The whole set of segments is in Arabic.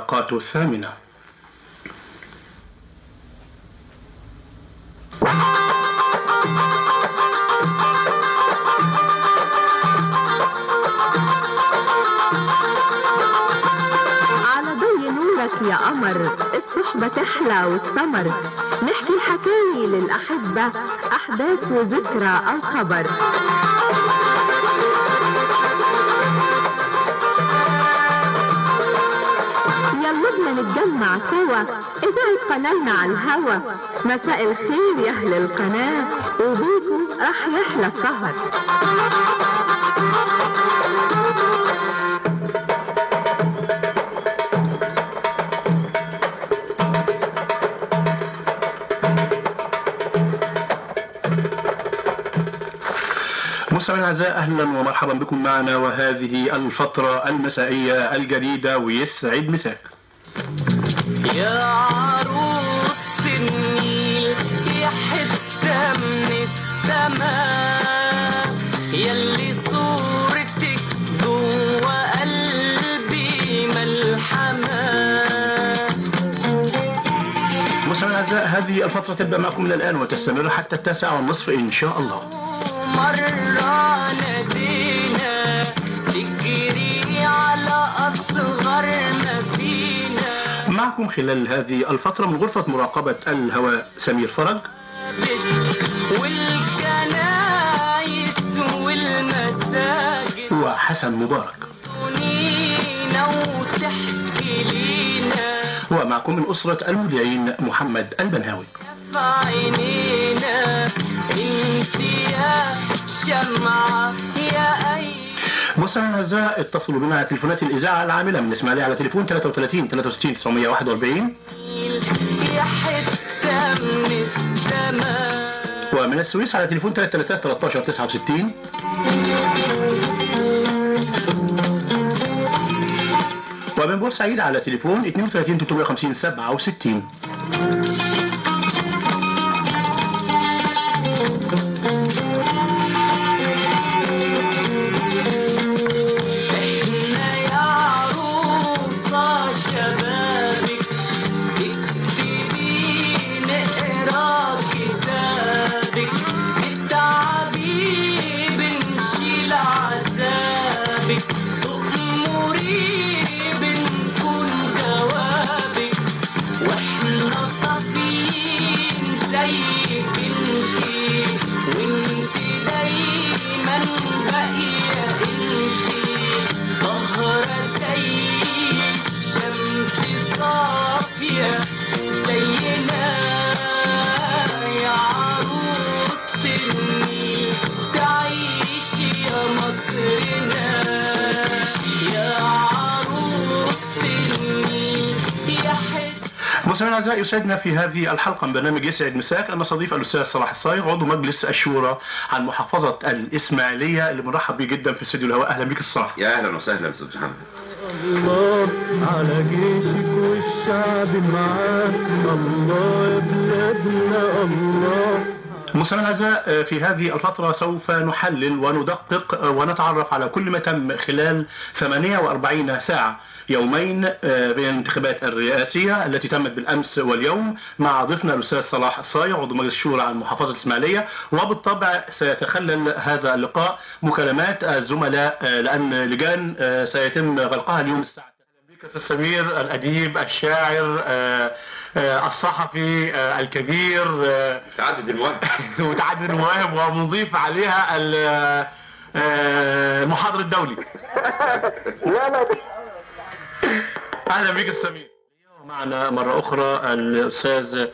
الحلقات الثامنة. على ضي نورك يا قمر الصحبة تحلى والسمر، نحكي حكاية للأحبة أحداث وذكرى أو خبر. يلا بدنا نتجمع سوا إذاعة قناتنا على الهوا. مساء الخير يا أهل القناة، وبيكم رح يحلى السهر. مستمعينا الاعزاء، اهلا ومرحبا بكم معنا وهذه الفترة المسائية الجديدة، ويسعد مساك. يا عروسة النيل يا حتة من السماء، يلي صورتك جوا قلبي ملحمة. مستمعينا الاعزاء، هذه الفترة تبدأ معكم من الآن وتستمر حتى 9:30 إن شاء الله. مرة نادينا تجري على أصغر ما فينا. معكم خلال هذه الفترة من غرفة مراقبة الهواء سمير فرج والكنايس والمساجد وحسن مبارك، وتحكي لينا ومعكم من أسرة المذيعين محمد البنهاوي. في عينينا انت يا شمعة يا أي. مستمعينا الاعزاء، اتصلوا بنا على تليفونات الإذاعة العاملة من الإسماعيلية على تليفون 33 63 941، يا حتة من السماء، ومن السويس على تليفون 33 13 69، ومن بورسعيد على تليفون 32 350 67. مستمعينا الاعزاء، يسعدنا في هذه الحلقه من برنامج يسعد مساك ان نستضيف الاستاذ صلاح الصايغ عضو مجلس الشورى عن محافظه الاسماعيليه، اللي بنرحب بيه جدا في استوديو الهواء. اهلا بك صلاح. يا اهلا وسهلا استاذ محمد. الله على جيشك والشعب معاك، الله يا بلادنا الله. مستمعينا الاعزاء، في هذه الفترة سوف نحلل وندقق ونتعرف على كل ما تم خلال 48 ساعة يومين في الانتخابات الرئاسية التي تمت بالأمس واليوم، مع ضيفنا الأستاذ صلاح الصايغ عضو مجلس الشورى عن محافظة الإسماعيلية. وبالطبع سيتخلل هذا اللقاء مكالمات الزملاء، لأن لجان سيتم غلقها اليوم الساعة. أستاذ سمير، الأديب، الشاعر، الصحفي الكبير، متعدد المواهب، ومضيف عليها المحاضر الدولي. أهلا بك سمير. معنا مرة أخرى الأستاذ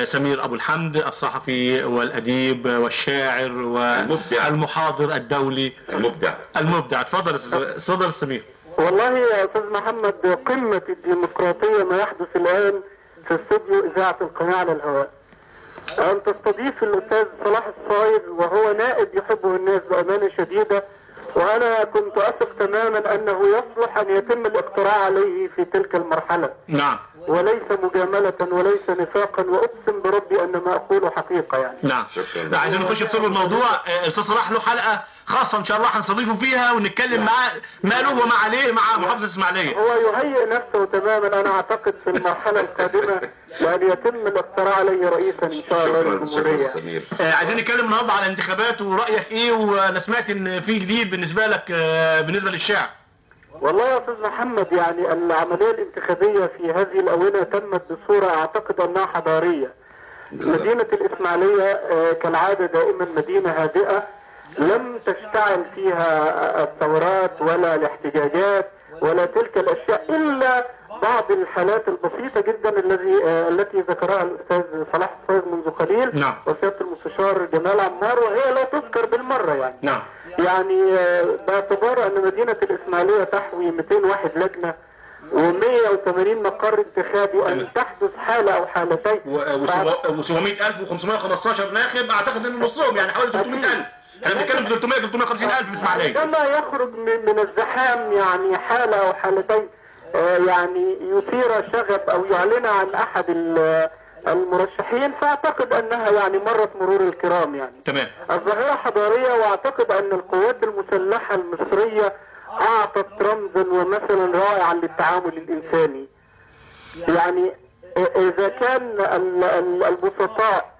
سمير أبو الحمد، الصحفي والأديب والشاعر والمحاضر الدولي المبدع. تفضل سمير. والله يا أستاذ محمد، قمة الديمقراطية ما يحدث الآن في استوديو إذاعة القناة على الهواء، أن تستضيف الأستاذ صلاح الصايغ وهو نائب يحبه الناس بأمانة شديدة، وأنا كنت أثق تماما أنه يصلح أن يتم الاقتراع عليه في تلك المرحلة. نعم. وليس مجاملة وليس نفاقا، وأقسم بربي أن ما أقوله حقيقة يعني. نعم. عايزين نخش في صلب الموضوع. الأستاذ صلاح له حلقة خاصه ان شاء الله هنستضيفه فيها ونتكلم معاه ما له وما عليه مع محافظه الاسماعيليه. هو يهيئ نفسه تماما. انا اعتقد في المرحله القادمه لان يتم الاقتراع عليه رئيسا ان شاء الله للجمهوريه. عايزين نتكلم النهارده على الانتخابات ورايك ايه، وانا سمعت ان في جديد بالنسبه لك بالنسبه للشعب. والله يا استاذ محمد، يعني العمليه الانتخابيه في هذه الاونه تمت بصوره اعتقد انها حضاريه. مدينه الاسماعيليه كالعاده دائما مدينه هادئه، لم تشتعل فيها الثورات ولا الاحتجاجات ولا تلك الاشياء الا بعض الحالات البسيطه جدا التي ذكرها الاستاذ صلاح الصايغ منذ قليل. نعم. وسياده المستشار جمال عمار، وهي لا تذكر بالمره يعني. نعم. يعني باعتبار ان مدينه الاسماعيليه تحوي 201 لجنه و180 مقر انتخابي، ان تحدث حاله او حالتين و700000 و515 ناخب، اعتقد ان نصهم يعني حوالي 300000. احنا بنتكلم في 350,000 في الاسماعيليه. كما يخرج من الزحام يعني حاله او حالتين يعني يثير شغب او يعلن عن احد المرشحين، فاعتقد انها يعني مرت مرور الكرام يعني. تمام. الظاهره حضاريه، واعتقد ان القوات المسلحه المصريه اعطت رمزا ومثلا رائعا للتعامل الانساني. يعني اذا كان البسطاء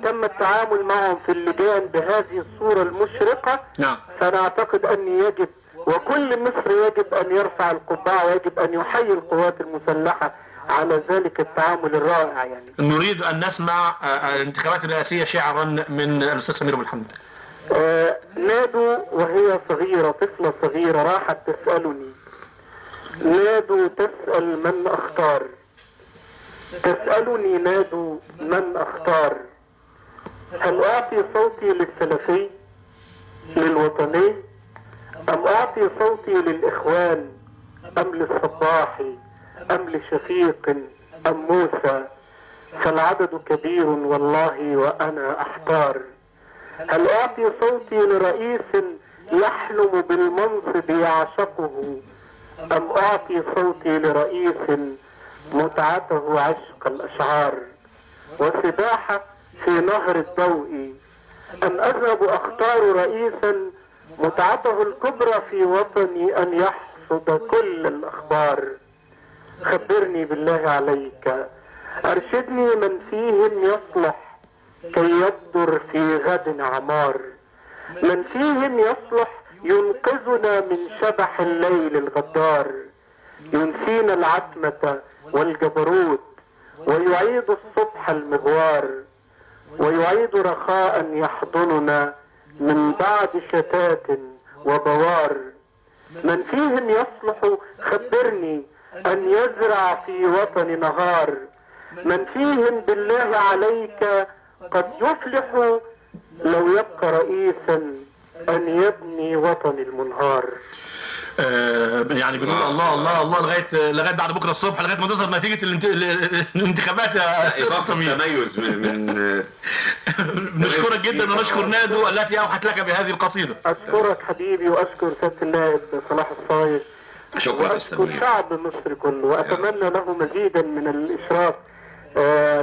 تم التعامل معهم في اللجان بهذه الصورة المشرقة، نعم، فأنا أعتقد أن يجب وكل مصر يجب أن يرفع القبعة ويجب أن يحيي القوات المسلحة على ذلك التعامل الرائع. يعني نريد أن نسمع الانتخابات الرئاسية شعرا من الأستاذ سمير أبو الحمد. نادوا وهي صغيرة، طفلة صغيرة راحت تسألني، نادوا تسأل من أختار، تسألني نادوا من أختار، هل أعطي صوتي للسلفي للوطني أم أعطي صوتي للإخوان أم للصباحي أم لشفيق أم موسى، فالعدد كبير والله وأنا أحتار، هل أعطي صوتي لرئيس يحلم بالمنصب يعشقه أم أعطي صوتي لرئيس متعته عشق الأشعار وسباحة في نهر الضوء، أم أذهب أختار رئيسا متعته الكبرى في وطني أن يحصد كل الأخبار، خبرني بالله عليك، أرشدني من فيهم يصلح كي يبدر في غد عمار، من فيهم يصلح ينقذنا من شبح الليل الغدار، ينسينا العتمة والجبروت ويعيد الصبح المغوار، ويعيد رخاء يحضننا من بعد شتات وبوار، من فيهم يصلح خبرني أن يزرع في وطن نهار، من فيهم بالله عليك قد يفلح لو يبقى رئيسا أن يبني وطن المنهار. يعني بنقول الله الله الله لغايه بعد بكره الصبح، لغايه ما تظهر نتيجه الانتخابات يا استاذ سمير. تميز من نشكرك جدا ونشكر نادو التي اوحت لك بهذه القصيده. اشكرك حبيبي واشكر سياده النائب صلاح الصايغ. شكرا واشكر شعب مصر كله واتمنى له مزيدا من الاشراف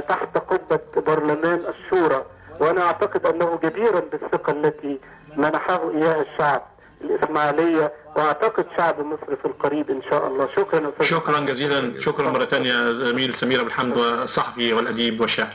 تحت قبه برلمان الشورى، وانا اعتقد انه جديرا بالثقه التي منحه اياها الشعب الإسماعيلية، واعتقد شعب مصر في القريب ان شاء الله. شكرا أستاذ. شكرا جزيلا، شكرا مرة ثانية زميل سمير أبو الحمد الصحفي والأديب والشاعر.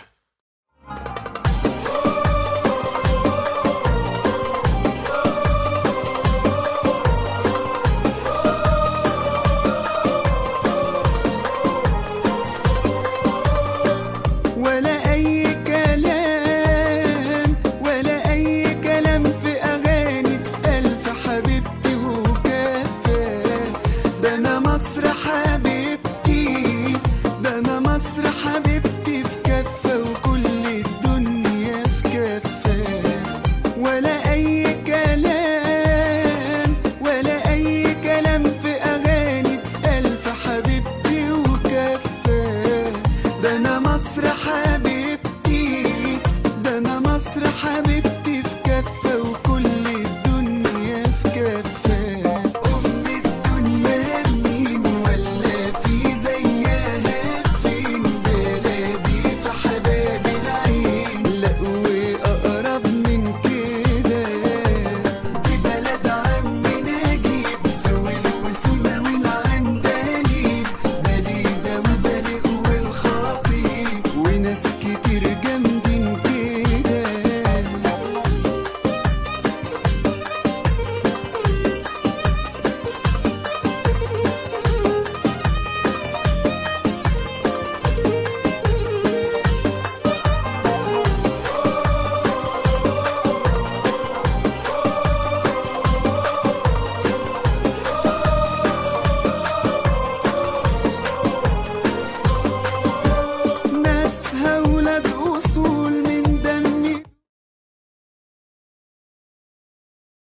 مصر حبيبتي